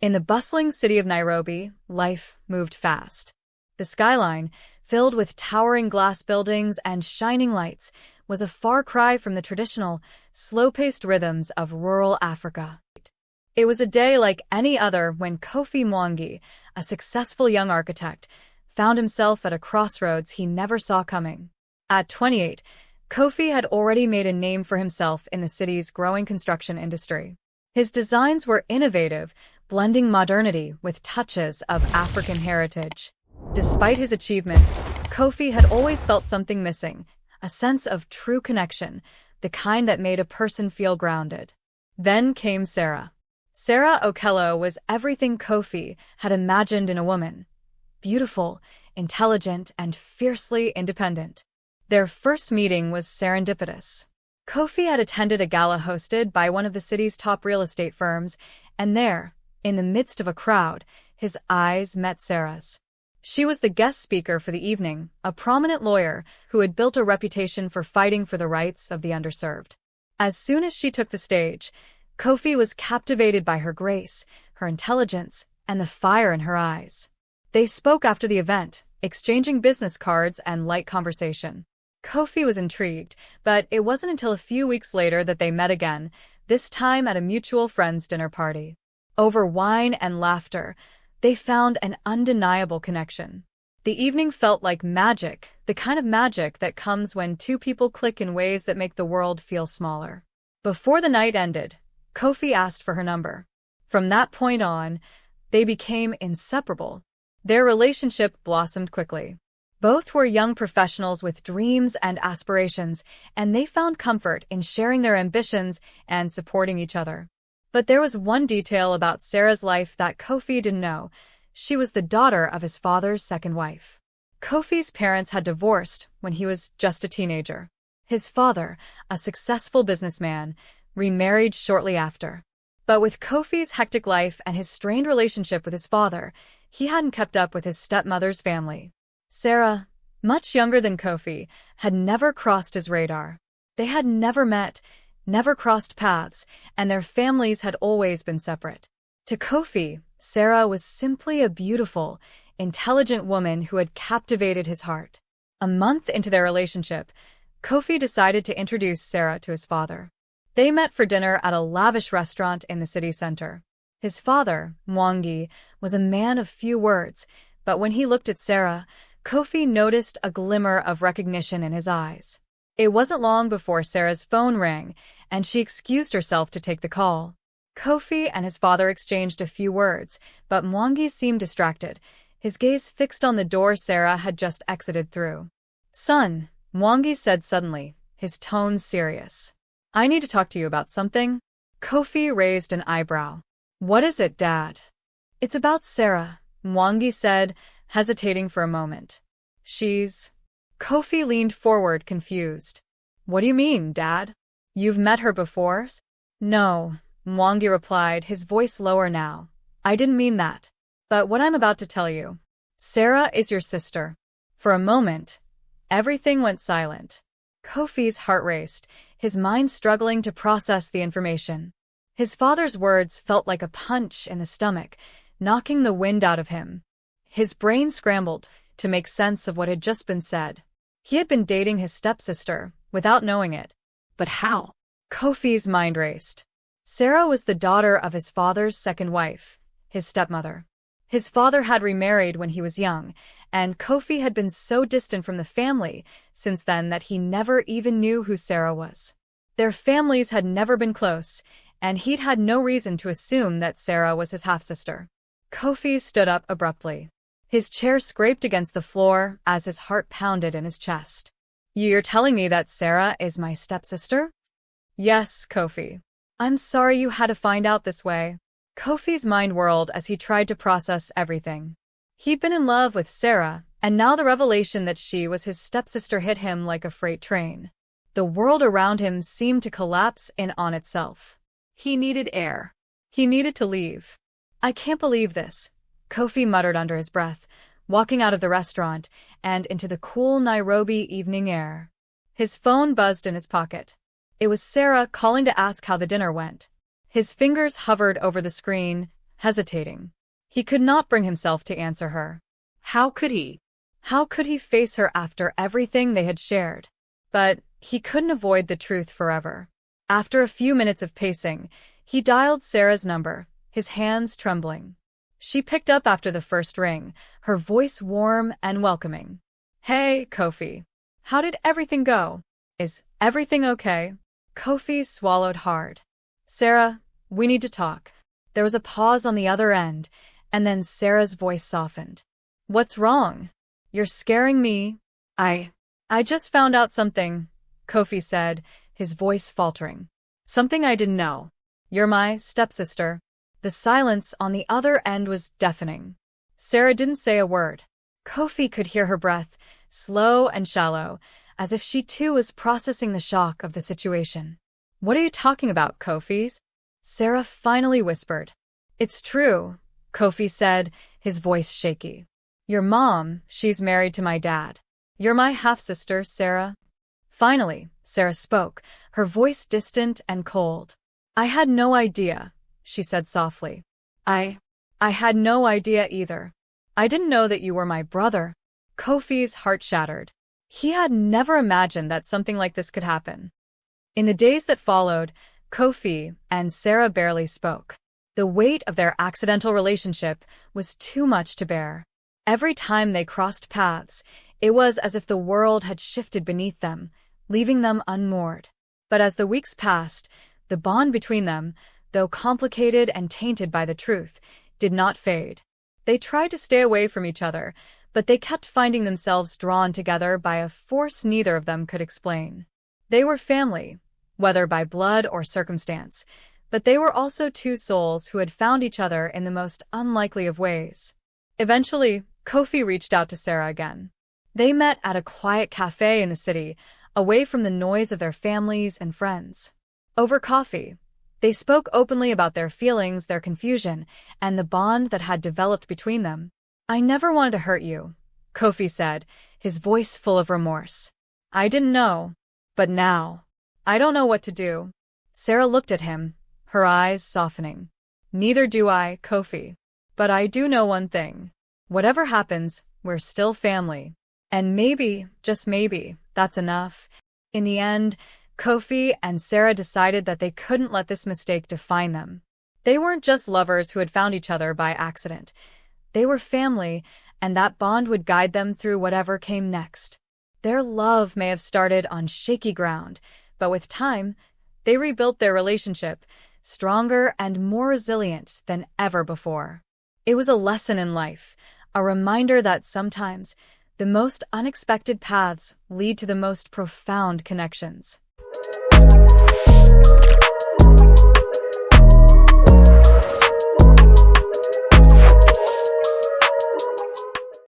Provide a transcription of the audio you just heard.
In the bustling city of Nairobi, life moved fast. The skyline, filled with towering glass buildings and shining lights, was a far cry from the traditional, slow-paced rhythms of rural Africa. It was a day like any other when Kofi Mwangi, a successful young architect, found himself at a crossroads he never saw coming. At 28, Kofi had already made a name for himself in the city's growing construction industry. His designs were innovative, blending modernity with touches of African heritage. Despite his achievements, Kofi had always felt something missing, a sense of true connection, the kind that made a person feel grounded. Then came Sarah. Sarah Okello was everything Kofi had imagined in a woman. Beautiful, intelligent, and fiercely independent. Their first meeting was serendipitous. Kofi had attended a gala hosted by one of the city's top real estate firms, and there, in the midst of a crowd, his eyes met Sarah's. She was the guest speaker for the evening, a prominent lawyer who had built a reputation for fighting for the rights of the underserved. As soon as she took the stage, Kofi was captivated by her grace, her intelligence, and the fire in her eyes. They spoke after the event, exchanging business cards and light conversation. Kofi was intrigued, but it wasn't until a few weeks later that they met again, this time at a mutual friend's dinner party. Over wine and laughter, they found an undeniable connection. The evening felt like magic, the kind of magic that comes when two people click in ways that make the world feel smaller. Before the night ended, Kofi asked for her number. From that point on, they became inseparable. Their relationship blossomed quickly. Both were young professionals with dreams and aspirations, and they found comfort in sharing their ambitions and supporting each other. But there was one detail about Sarah's life that Kofi didn't know. She was the daughter of his father's second wife. Kofi's parents had divorced when he was just a teenager. His father, a successful businessman, remarried shortly after. But with Kofi's hectic life and his strained relationship with his father, he hadn't kept up with his stepmother's family. Sarah, much younger than Kofi, had never crossed his radar. They had never met, never crossed paths, and their families had always been separate. To Kofi, Sarah was simply a beautiful, intelligent woman who had captivated his heart. A month into their relationship, Kofi decided to introduce Sarah to his father. They met for dinner at a lavish restaurant in the city center. His father, Mwangi, was a man of few words, but when he looked at Sarah, Kofi noticed a glimmer of recognition in his eyes. It wasn't long before Sarah's phone rang, and she excused herself to take the call. Kofi and his father exchanged a few words, but Mwangi seemed distracted, his gaze fixed on the door Sarah had just exited through. "Son," Mwangi said suddenly, his tone serious. "I need to talk to you about something." Kofi raised an eyebrow. "What is it, Dad?" "It's about Sarah," Mwangi said, hesitating for a moment. Kofi leaned forward, confused. "What do you mean, Dad? You've met her before?" "No," Mwangi replied, his voice lower now. "I didn't mean that. But what I'm about to tell you. Sarah is your sister." For a moment, everything went silent. Kofi's heart raced, his mind struggling to process the information. His father's words felt like a punch in the stomach, knocking the wind out of him. His brain scrambled to make sense of what had just been said. He had been dating his stepsister, without knowing it. But how? Kofi's mind raced. Sarah was the daughter of his father's second wife, his stepmother. His father had remarried when he was young, and Kofi had been so distant from the family since then that he never even knew who Sarah was. Their families had never been close, and he'd had no reason to assume that Sarah was his half-sister. Kofi stood up abruptly. His chair scraped against the floor as his heart pounded in his chest. "You're telling me that Sarah is my stepsister?" "Yes, Kofi. I'm sorry you had to find out this way." Kofi's mind whirled as he tried to process everything. He'd been in love with Sarah, and now the revelation that she was his stepsister hit him like a freight train. The world around him seemed to collapse in on itself. He needed air. He needed to leave. "I can't believe this," Kofi muttered under his breath, walking out of the restaurant and into the cool Nairobi evening air. His phone buzzed in his pocket. It was Sarah calling to ask how the dinner went. His fingers hovered over the screen, hesitating. He could not bring himself to answer her. How could he? How could he face her after everything they had shared? But he couldn't avoid the truth forever. After a few minutes of pacing, he dialed Sarah's number, his hands trembling. She picked up after the first ring, her voice warm and welcoming. "Hey, Kofi. How did everything go? Is everything okay?" Kofi swallowed hard. "Sarah, we need to talk." There was a pause on the other end, and then Sarah's voice softened. "What's wrong? You're scaring me." I just found out something," Kofi said, his voice faltering. "Something I didn't know. You're my stepsister." The silence on the other end was deafening. Sarah didn't say a word. Kofi could hear her breath, slow and shallow, as if she too was processing the shock of the situation. "What are you talking about, Kofi?" Sarah finally whispered. "It's true," Kofi said, his voice shaky. "Your mom, she's married to my dad. You're my half-sister, Sarah." Finally, Sarah spoke, her voice distant and cold. "I had no idea," she said softly. I had no idea either. I didn't know that you were my brother." Kofi's heart shattered. He had never imagined that something like this could happen. In the days that followed, Kofi and Sarah barely spoke. The weight of their accidental relationship was too much to bear. Every time they crossed paths, it was as if the world had shifted beneath them, leaving them unmoored. But as the weeks passed, the bond between them, though complicated and tainted by the truth, did not fade. They tried to stay away from each other, but they kept finding themselves drawn together by a force neither of them could explain. They were family, whether by blood or circumstance, but they were also two souls who had found each other in the most unlikely of ways. Eventually, Kofi reached out to Sarah again. They met at a quiet cafe in the city, away from the noise of their families and friends. Over coffee, they spoke openly about their feelings, their confusion, and the bond that had developed between them. "I never wanted to hurt you," Kofi said, his voice full of remorse. "I didn't know. But now, I don't know what to do." Sarah looked at him, her eyes softening. "Neither do I, Kofi. But I do know one thing. Whatever happens, we're still family. And maybe, just maybe, that's enough." In the end, Kofi and Sarah decided that they couldn't let this mistake define them. They weren't just lovers who had found each other by accident. They were family, and that bond would guide them through whatever came next. Their love may have started on shaky ground, but with time, they rebuilt their relationship, stronger and more resilient than ever before. It was a lesson in life, a reminder that sometimes the most unexpected paths lead to the most profound connections.